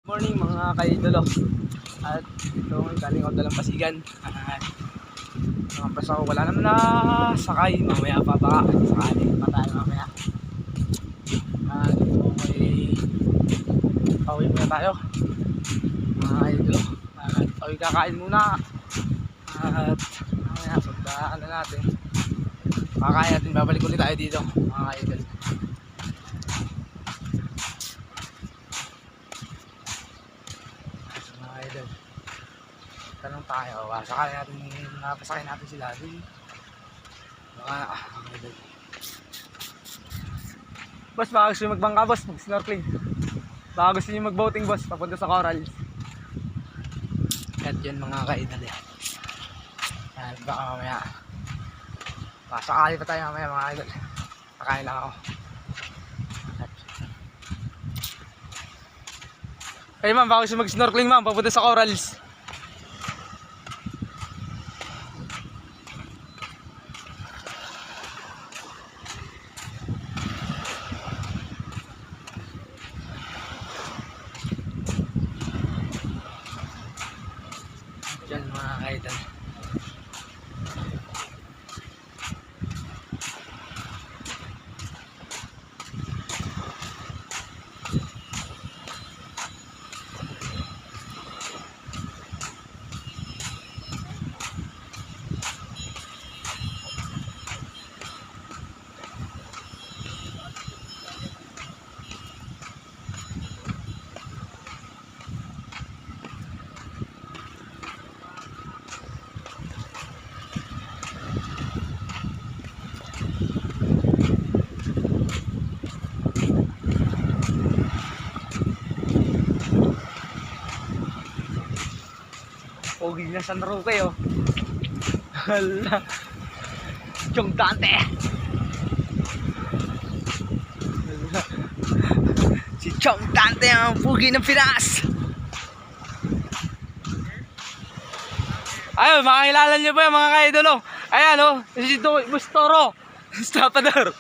Morning mga kaidolo. At ito galing ako dalang Pasigan. Mga pas ako wala naman na sakay. Mamaya pa baka sakali pa tayo mamaya. Ito may pauwi muna tayo mga kaidolo. Pauwi kakain muna. At mamaya pagdaan na natin kakain natin, babalik ulit tayo dito mga kaidolo. Tanong tayo, sakali natin, napasakay natin sila din. Baka, boss, baka gusto nyo magbangka, boss, mag-snorkeling. Baka gusto nyo mag-boating, boss, papunta sa Corals. At yun mga kaidol yan. Yan, baka mamaya. Baka sakali pa tayo mamaya mga kaidol. Kakain lang ako. Hey ma'am, baka gusto mag-snorkeling ma'am, papunta sa Corals. Yan mga kaidol. Pogi na San Roque oh. Hala. Chong Dante. Hala. Si Chong Dante ang pogi ng Pinas. Ayun, makakilala niyo po yung mga kaidolo. Ayan oh, si Bustoro. Stapador.